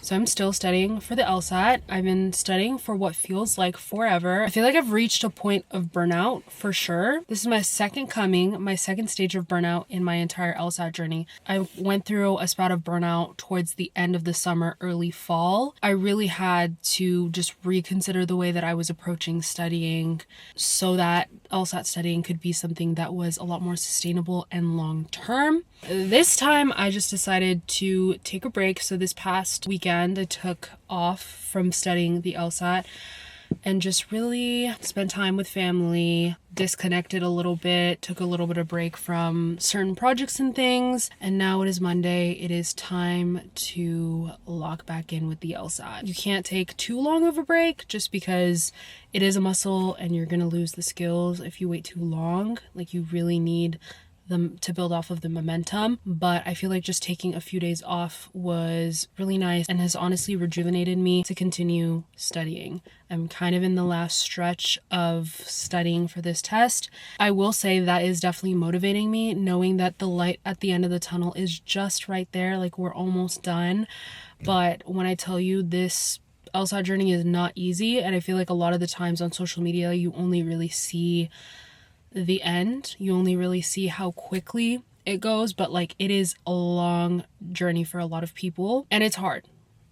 So I'm still studying for the LSAT. I've been studying for what feels like forever. I feel like I've reached a point of burnout for sure. This is my second stage of burnout in my entire LSAT journey. I went through a spout of burnout towards the end of the summer, early fall. I really had to just reconsider the way that I was approaching studying so that LSAT studying could be something that was a lot more sustainable and long term. This time I just decided to take a break. So this past weekend I took off from studying the LSAT and just really spent time with family, disconnected a little bit, took a little bit of break from certain projects and things. And now it is Monday. It is time to lock back in with the LSAT. You can't take too long of a break just because it is a muscle and you're going to lose the skills if you wait too long. Like, you really need them to build off of the momentum. But I feel like just taking a few days off was really nice and has honestly rejuvenated me to continue studying. I'm kind of in the last stretch of studying for this test. I will say that is definitely motivating me, knowing that the light at the end of the tunnel is just right there. Like, we're almost done. But when I tell you, this LSAT journey is not easy, and I feel like a lot of the times on social media you only really see the end. You only really see how quickly it goes, but like, it is a long journey for a lot of people, and it's hard.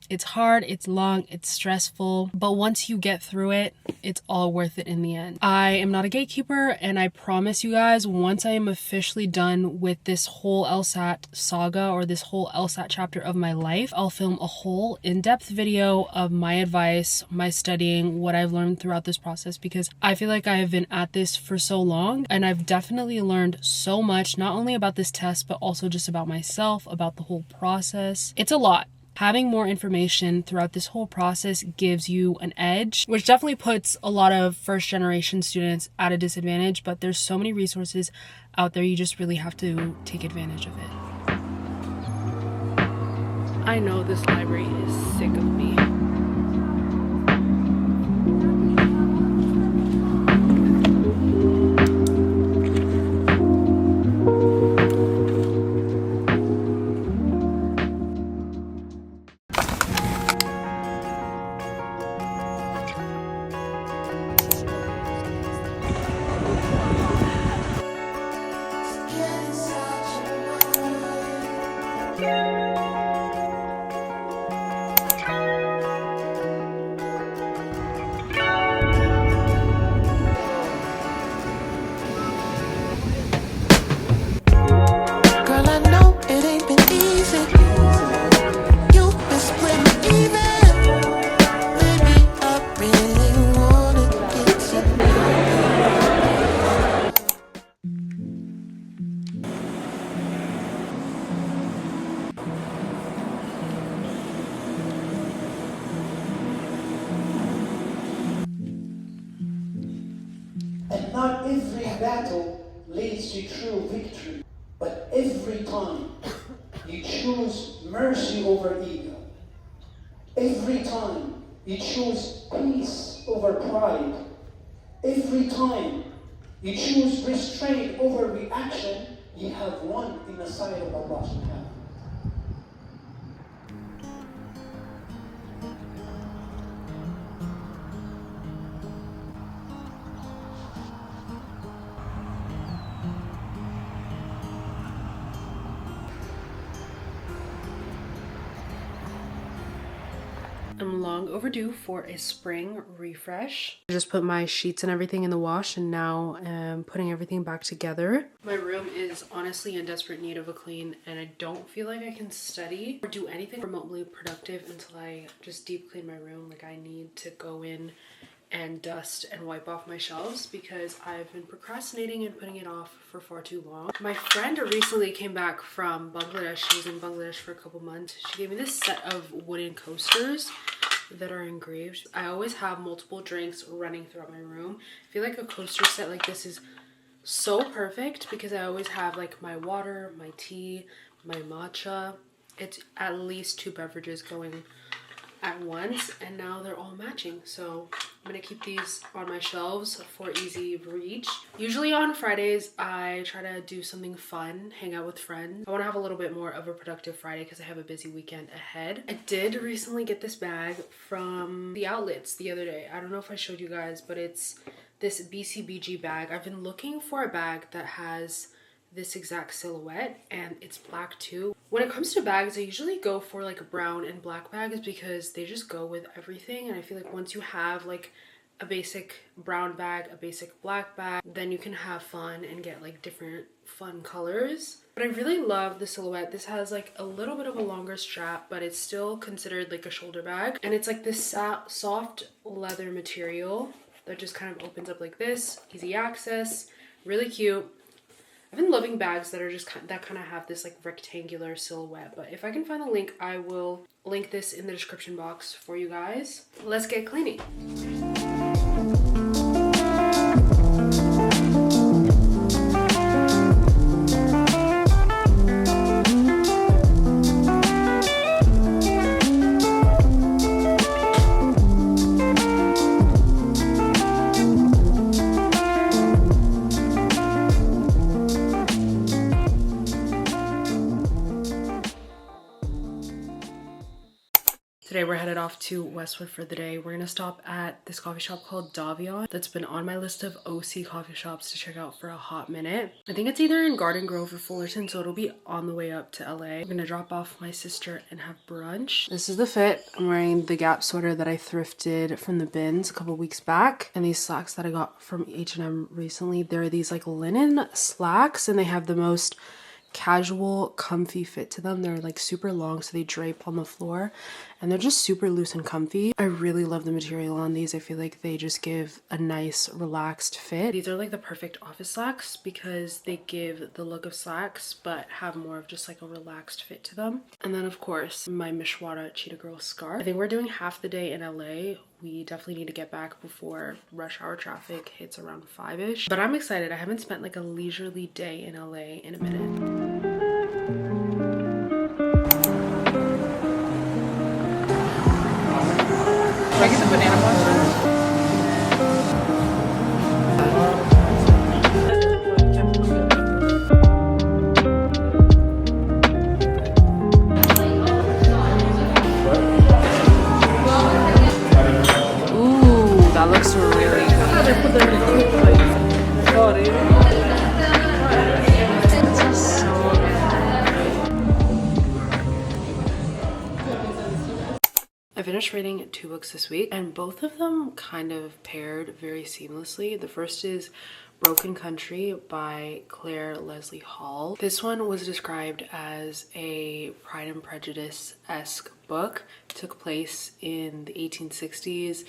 It's hard, it's long, it's stressful, but once you get through it, it's all worth it in the end. I am not a gatekeeper, and I promise you guys, once I am officially done with this whole LSAT saga or this whole LSAT chapter of my life, I'll film a whole in-depth video of my advice, my studying, what I've learned throughout this process, because I feel like I have been at this for so long, and I've definitely learned so much, not only about this test, but also just about myself, about the whole process. It's a lot. Having more information throughout this whole process gives you an edge, which definitely puts a lot of first generation students at a disadvantage, but there's so many resources out there, you just really have to take advantage of it. I know this library is sick of me. And not every battle leads to true victory, but every time you choose mercy over ego, every time you choose peace over pride, every time you choose restraint over reaction, you have won in the sight of Allah subhanahu wa ta'ala. I'm long overdue for a spring refresh. I just put my sheets and everything in the wash, and now I'm putting everything back together. My room is honestly in desperate need of a clean, and I don't feel like I can study or do anything remotely productive until I just deep clean my room. Like, I need to go in and dust and wipe off my shelves because I've been procrastinating and putting it off for far too long. My friend recently came back from Bangladesh. She was in Bangladesh for a couple months. She gave me this set of wooden coasters that are engraved. I always have multiple drinks running throughout my room. I feel like a coaster set like this is so perfect because I always have like my water, my tea, my matcha. It's at least 2 beverages going at once, and now they're all matching. So I'm gonna keep these on my shelves for easy reach. Usually on Fridays, I try to do something fun, hang out with friends. I wanna have a little bit more of a productive Friday because I have a busy weekend ahead. I did recently get this bag from the outlets the other day. I don't know if I showed you guys, but it's this BCBG bag. I've been looking for a bag that has this exact silhouette, and it's black too. When it comes to bags, I usually go for like brown and black bags because they just go with everything. And I feel like once you have like a basic brown bag, a basic black bag, then you can have fun and get like different fun colors. But I really love the silhouette. This has like a little bit of a longer strap, but it's still considered like a shoulder bag. And it's like this soft leather material that just kind of opens up like this, easy access, really cute. I've been loving bags that are just kind of have this like rectangular silhouette, but if I can find the link, I will link this in the description box for you guys. Let's get cleaning. Today we're headed off to Westwood for the day. We're gonna stop at this coffee shop called Davion that's been on my list of OC coffee shops to check out for a hot minute. I think it's either in Garden Grove or Fullerton, so it'll be on the way up to LA. I'm gonna drop off my sister and have brunch. This is the fit. I'm wearing the Gap sweater that I thrifted from the bins a couple weeks back, and these slacks that I got from H&M recently. They're these like linen slacks, and they have the most casual, comfy fit to them. They're like super long, so they drape on the floor, and they're just super loose and comfy. I really love the material on these. I feel like they just give a nice, relaxed fit. These are like the perfect office slacks because they give the look of slacks but have more of just like a relaxed fit to them. And then of course my Mishwara Cheetah Girl scarf. I think we're doing half the day in LA. We definitely need to get back before rush hour traffic hits around 5-ish. But I'm excited. I haven't spent like a leisurely day in LA in a minute. Can I get the banana monster? Ooh, that looks really good. They put them in a cute place. Oh, they This is so I finished reading 2 books this week, and both of them kind of paired very seamlessly. The first is Broken Country by Claire Leslie Hall. This one was described as a Pride and Prejudice-esque book. It took place in the 1860s,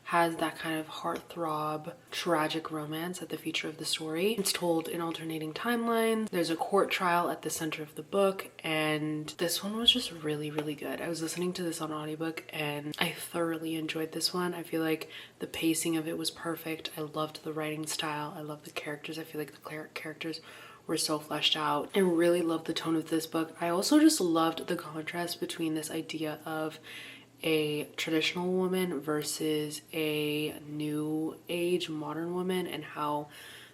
has that kind of heartthrob, tragic romance at the feature of the story. It's told in alternating timelines. There's a court trial at the center of the book, and this one was just really, really good. I was listening to this on audiobook, and I thoroughly enjoyed this one. I feel like the pacing of it was perfect. I loved the writing style. I love the characters. I feel like the characters were so fleshed out. I really loved the tone of this book. I also just loved the contrast between this idea of a traditional woman versus a new age modern woman, and how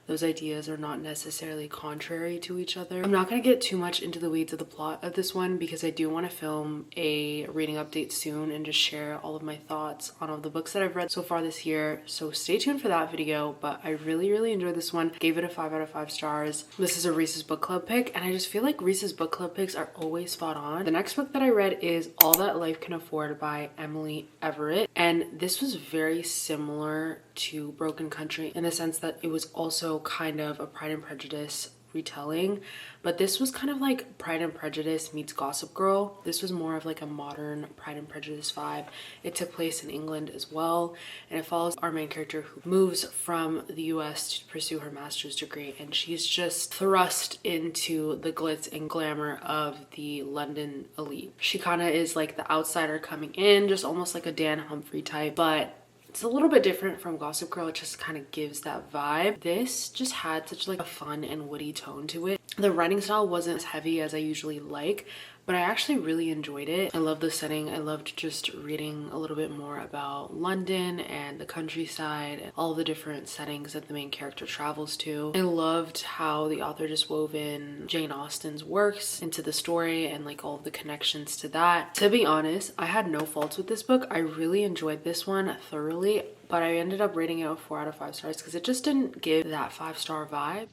those ideas are not necessarily contrary to each other. I'm not going to get too much into the weeds of the plot of this one because I do want to film a reading update soon and just share all of my thoughts on all the books that I've read so far this year. So stay tuned for that video, but I really, really enjoyed this one. Gave it a 5 out of 5 stars. This is a Reese's Book Club pick, and I just feel like Reese's Book Club picks are always spot on. The next book that I read is All That Life Can Afford by Emily Everett, and this was very similar to Broken Country in the sense that it was also kind of a Pride and Prejudice retelling, but this was kind of like Pride and Prejudice meets Gossip Girl. This was more of like a modern Pride and Prejudice vibe. It took place in England as well, and it follows our main character who moves from the US to pursue her master's degree, and she's just thrust into the glitz and glamour of the London elite. She kind of is like the outsider coming in, just almost like a Dan Humphrey type, but it's a little bit different from Gossip Girl. It just kind of gives that vibe. This just had such like a fun and witty tone to it. The writing style wasn't as heavy as I usually like, but I actually really enjoyed it. I love the setting. I loved just reading a little bit more about London and the countryside and all the different settings that the main character travels to. I loved how the author just wove in Jane Austen's works into the story and like all of the connections to that. To be honest, I had no faults with this book. I really enjoyed this one thoroughly, but I ended up rating it a 4 out of 5 stars because it just didn't give that 5-star vibe.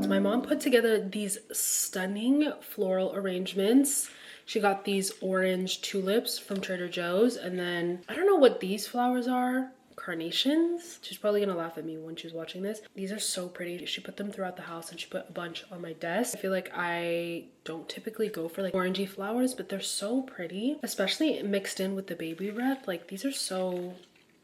My mom put together these stunning floral arrangements. She got these orange tulips from Trader Joe's, and then I don't know what these flowers are. Carnations. She's probably gonna laugh at me when she's watching this. These are so pretty. She put them throughout the house and she put a bunch on my desk. I feel like I don't typically go for like orangey flowers, but they're so pretty, especially mixed in with the baby red. Like these are so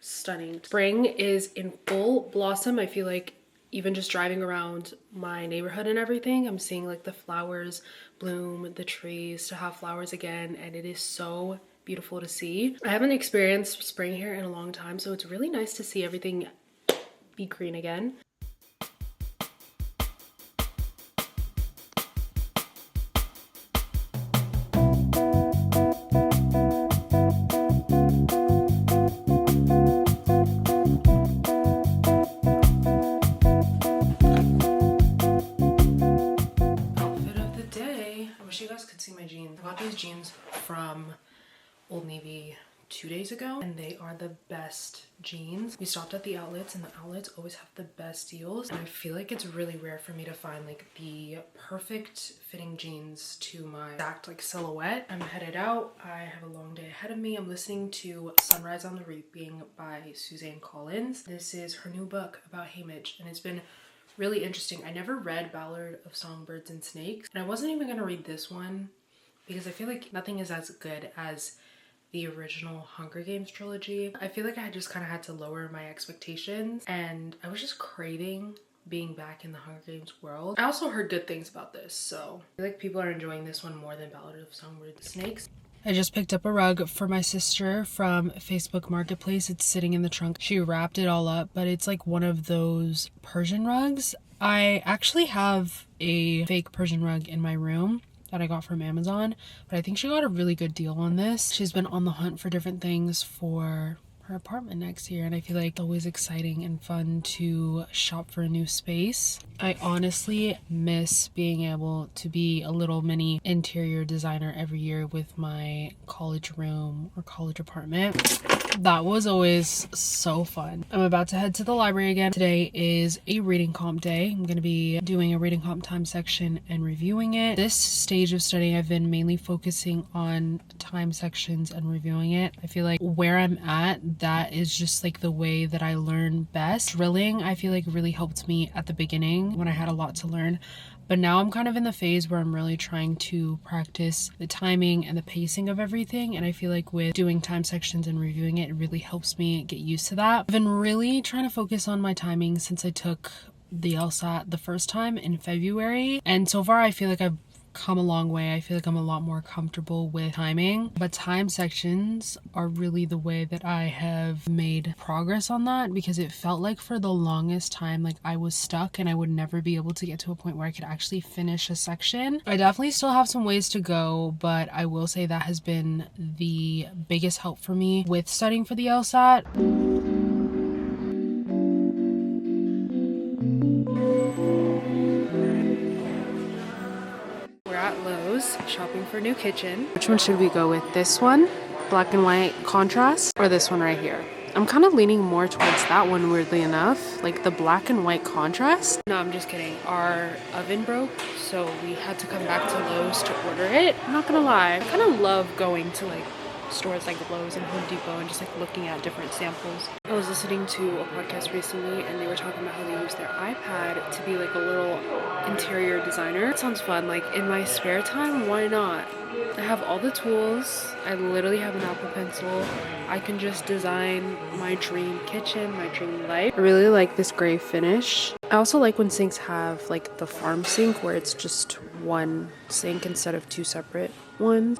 stunning. Spring is in full blossom. I feel like even just driving around my neighborhood and everything, I'm seeing like the flowers bloom, the trees to have flowers again, and it is so beautiful to see. I haven't experienced spring here in a long time, so it's really nice to see everything be green again. I got these jeans from Old Navy 2 days ago, and they are the best jeans. We stopped at the outlets, and the outlets always have the best deals, and I feel like it's really rare for me to find like the perfect fitting jeans to my exact like silhouette. I'm headed out. I have a long day ahead of me. I'm listening to Sunrise on the Reaping by Suzanne Collins. This is her new book about Haymitch, and it's been really interesting. I never read Ballad of Songbirds and Snakes, and I wasn't even gonna read this one because I feel like nothing is as good as the original Hunger Games trilogy. I feel like I just kind of had to lower my expectations, and I was just craving being back in the Hunger Games world. I also heard good things about this, so I feel like people are enjoying this one more than Ballad of Songbirds and Snakes. I just picked up a rug for my sister from Facebook Marketplace. It's sitting in the trunk. She wrapped it all up, but it's like one of those Persian rugs. I actually have a fake Persian rug in my room that I got from Amazon, but I think she got a really good deal on this. She's been on the hunt for different things for her apartment next year, and I feel like it's always exciting and fun to shop for a new space. I honestly miss being able to be a little mini interior designer every year with my college room or college apartment. That was always so fun. I'm about to head to the library again. Today is a reading comp day. I'm going to be doing a reading comp time section and reviewing it. This stage of studying, I've been mainly focusing on time sections and reviewing it. I feel like where I'm at, that is just like the way that I learn best. Drilling, I feel like really helped me at the beginning when I had a lot to learn. But now I'm kind of in the phase where I'm really trying to practice the timing and the pacing of everything. And I feel like with doing time sections and reviewing it, it really helps me get used to that. I've been really trying to focus on my timing since I took the LSAT the first time in February. And so far, I feel like I've come a long way. I feel like I'm a lot more comfortable with timing, but time sections are really the way that I have made progress on that, because it felt like for the longest time like I was stuck and I would never be able to get to a point where I could actually finish a section. I definitely still have some ways to go, but I will say that has been the biggest help for me with studying for the LSAT. Shopping for a new kitchen. Which one should we go with? This one, black and white contrast, or this one right here? I'm kind of leaning more towards that one, weirdly enough, like the black and white contrast. No, I'm just kidding. Our oven broke, so we had to come back to Lowe's to order it. I'm not gonna lie, I kind of love going to like stores like Lowe's and Home Depot and just like looking at different samples. I was listening to a podcast recently and they were talking about how they use their iPad to be like a little interior designer. It sounds fun. Like in my spare time, why not? I have all the tools. I literally have an Apple Pencil. I can just design my dream kitchen, my dream life. I really like this gray finish. I also like when sinks have like the farm sink where it's just one sink instead of two separate ones.